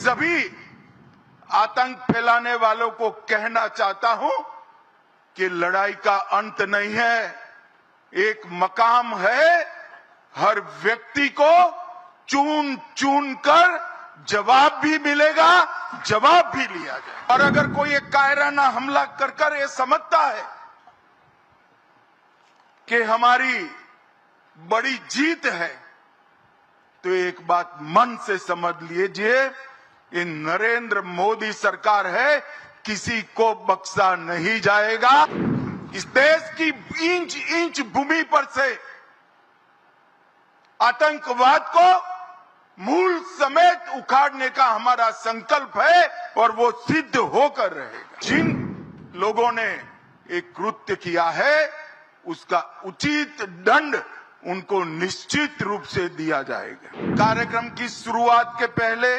सभी आतंक फैलाने वालों को कहना चाहता हूं कि लड़ाई का अंत नहीं है, एक मकाम है। हर व्यक्ति को चुन चुन कर जवाब भी मिलेगा, जवाब भी लिया जाए। और अगर कोई एक कायराना हमला कर ये समझता है कि हमारी बड़ी जीत है, तो एक बात मन से समझ लीजिए, ये नरेंद्र मोदी सरकार है, किसी को बख्शा नहीं जाएगा। इस देश की इंच इंच भूमि पर से आतंकवाद को मूल समेत उखाड़ने का हमारा संकल्प है और वो सिद्ध होकर रहेगा। जिन लोगों ने एक कृत्य किया है, उसका उचित दंड उनको निश्चित रूप से दिया जाएगा। कार्यक्रम की शुरुआत के पहले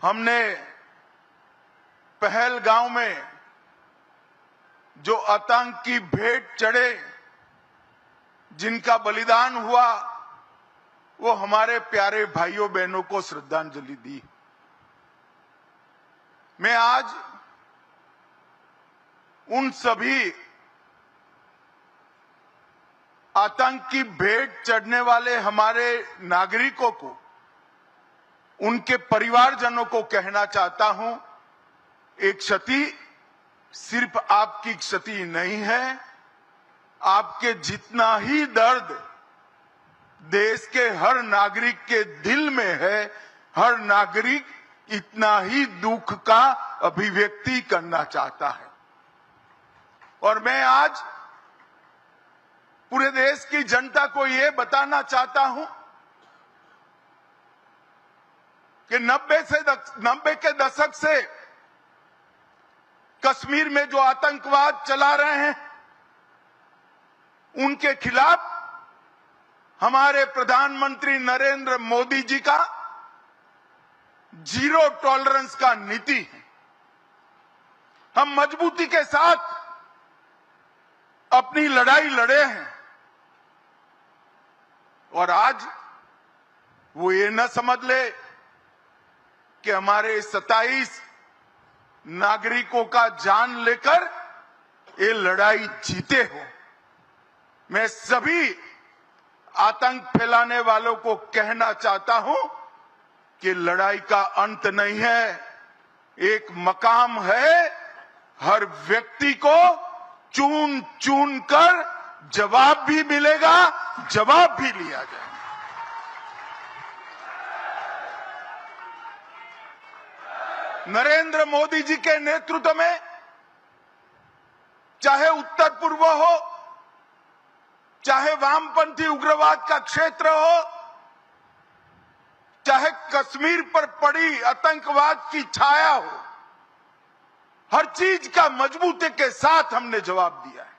हमने पहलगांव में जो आतंक की भेंट चढ़े, जिनका बलिदान हुआ, वो हमारे प्यारे भाइयों बहनों को श्रद्धांजलि दी। मैं आज उन सभी आतंक की भेंट चढ़ने वाले हमारे नागरिकों को, उनके परिवारजनों को कहना चाहता हूं, एक क्षति सिर्फ आपकी क्षति नहीं है, आपके जितना ही दर्द देश के हर नागरिक के दिल में है, हर नागरिक इतना ही दुख का अभिव्यक्ति करना चाहता है। और मैं आज पूरे देश की जनता को यह बताना चाहता हूं कि 90 के दशक से कश्मीर में जो आतंकवाद चला रहे हैं, उनके खिलाफ हमारे प्रधानमंत्री नरेंद्र मोदी जी का जीरो टॉलरेंस का नीति है। हम मजबूती के साथ अपनी लड़ाई लड़े हैं और आज वो ये न समझ ले कि हमारे 27 नागरिकों का जान लेकर ये लड़ाई जीते हो। मैं सभी आतंक फैलाने वालों को कहना चाहता हूं कि लड़ाई का अंत नहीं है, एक मकाम है। हर व्यक्ति को चुन चुन कर जवाब भी मिलेगा, जवाब भी लिया जाए। नरेंद्र मोदी जी के नेतृत्व में चाहे उत्तर पूर्व हो, चाहे वामपंथी उग्रवाद का क्षेत्र हो, चाहे कश्मीर पर पड़ी आतंकवाद की छाया हो, हर चीज का मजबूती के साथ हमने जवाब दिया है।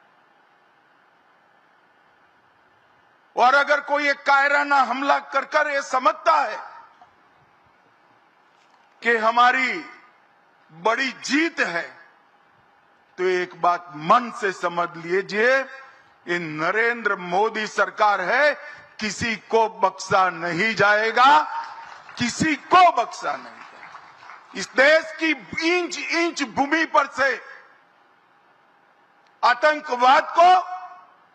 और अगर कोई एक कायराना हमला कर ये समझता है कि हमारी बड़ी जीत है, तो एक बात मन से समझ लीजिए, ये नरेंद्र मोदी सरकार है, किसी को बख्शा नहीं जाएगा, किसी को बख्शा नहीं जाएगा। इस देश की इंच इंच भूमि पर से आतंकवाद को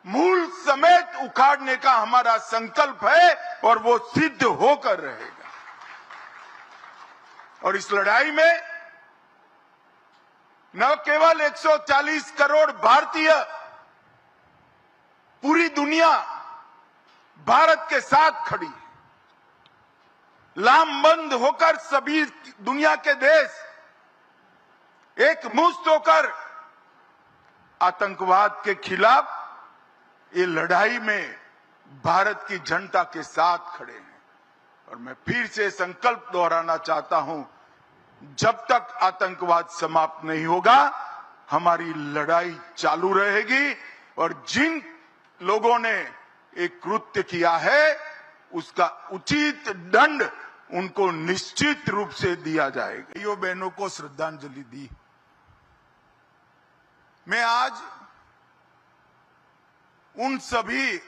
मूल समेत उखाड़ने का हमारा संकल्प है और वो सिद्ध होकर रहेगा। और इस लड़ाई में न केवल 140 करोड़ भारतीय, पूरी दुनिया भारत के साथ खड़ी है। लामबंद होकर सभी दुनिया के देश एक मुश्त होकर आतंकवाद के खिलाफ ये लड़ाई में भारत की जनता के साथ खड़े हैं। और मैं फिर से संकल्प दोहराना चाहता हूं, जब तक आतंकवाद समाप्त नहीं होगा, हमारी लड़ाई चालू रहेगी। और जिन लोगों ने एक कृत्य किया है, उसका उचित दंड उनको निश्चित रूप से दिया जाएगा। भाइयों बहनों को श्रद्धांजलि दी। मैं आज उन सभी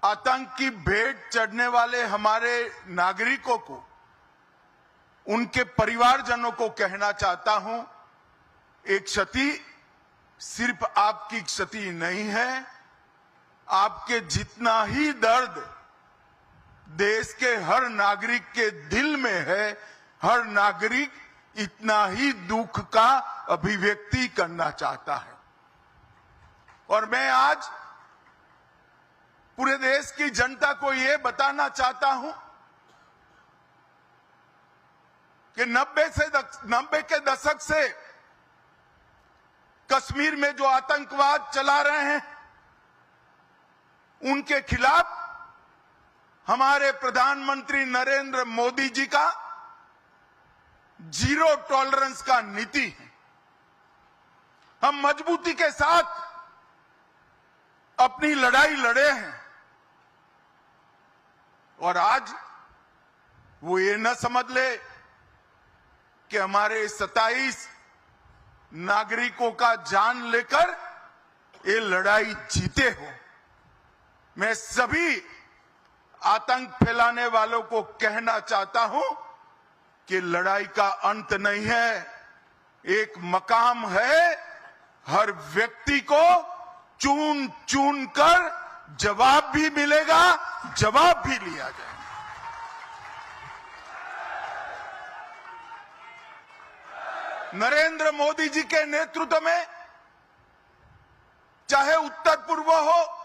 आतंक की भेंट चढ़ने वाले हमारे नागरिकों को, उनके परिवारजनों को कहना चाहता हूं, एक क्षति सिर्फ आपकी क्षति नहीं है, आपके जितना ही दर्द देश के हर नागरिक के दिल में है, हर नागरिक इतना ही दुख का अभिव्यक्ति करना चाहता है। और मैं आज पूरे देश की जनता को यह बताना चाहता हूं कि 90 के दशक से कश्मीर में जो आतंकवाद चला रहे हैं, उनके खिलाफ हमारे प्रधानमंत्री नरेंद्र मोदी जी का जीरो टॉलरेंस का नीति है। हम मजबूती के साथ अपनी लड़ाई लड़े हैं और आज वो ये न समझ ले कि हमारे 27 नागरिकों का जान लेकर ये लड़ाई जीते हो। मैं सभी आतंक फैलाने वालों को कहना चाहता हूं कि लड़ाई का अंत नहीं है, एक मकाम है। हर व्यक्ति को चुन चुन कर जवाब भी मिलेगा, जवाब भी लिया जाएगा। नरेंद्र मोदी जी के नेतृत्व में चाहे उत्तर पूर्व हो,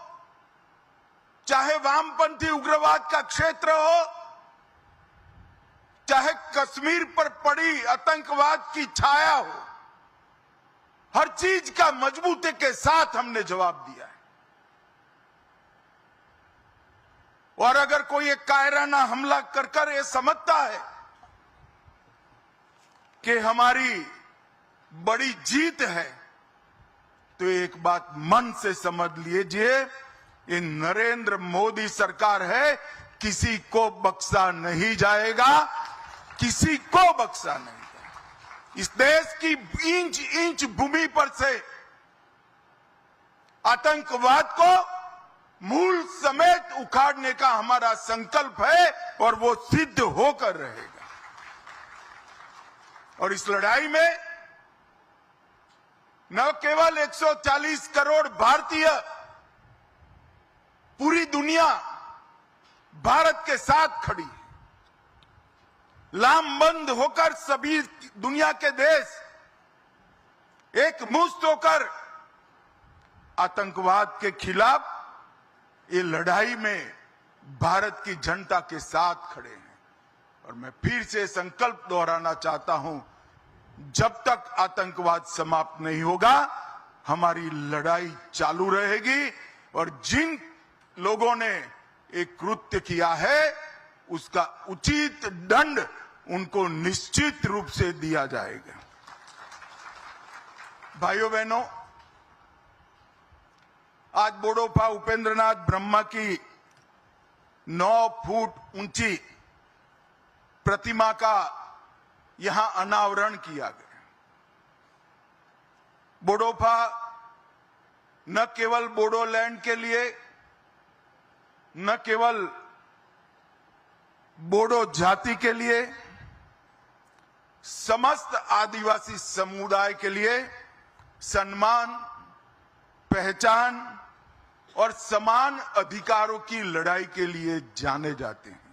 चाहे वामपंथी उग्रवाद का क्षेत्र हो, चाहे कश्मीर पर पड़ी आतंकवाद की छाया हो, हर चीज का मजबूती के साथ हमने जवाब दिया है। और अगर कोई एक कायराना हमला कर ये समझता है कि हमारी बड़ी जीत है, तो एक बात मन से समझ लीजिए, ये नरेंद्र मोदी सरकार है, किसी को बख्शा नहीं जाएगा, किसी को बख्शा नहीं जाएगा। इस देश की इंच इंच भूमि पर से आतंकवाद को मूल समेत उखाड़ने का हमारा संकल्प है और वो सिद्ध होकर रहेगा। और इस लड़ाई में न केवल 140 करोड़ भारतीय, पूरी दुनिया भारत के साथ खड़ी है। लामबंद होकर सभी दुनिया के देश एक मुश्त होकर आतंकवाद के खिलाफ ये लड़ाई में भारत की जनता के साथ खड़े हैं। और मैं फिर से संकल्प दोहराना चाहता हूं, जब तक आतंकवाद समाप्त नहीं होगा, हमारी लड़ाई चालू रहेगी। और जिन लोगों ने एक कृत्य किया है, उसका उचित दंड उनको निश्चित रूप से दिया जाएगा। भाइयों बहनों, आज बोडोफा उपेंद्रनाथ ब्रह्मा की 9 फुट ऊंची प्रतिमा का यहां अनावरण किया गया। बोडोफा न केवल बोडोलैंड के लिए, न केवल बोडो जाति के लिए, समस्त आदिवासी समुदाय के लिए सम्मान, पहचान और समान अधिकारों की लड़ाई के लिए जाने जाते हैं।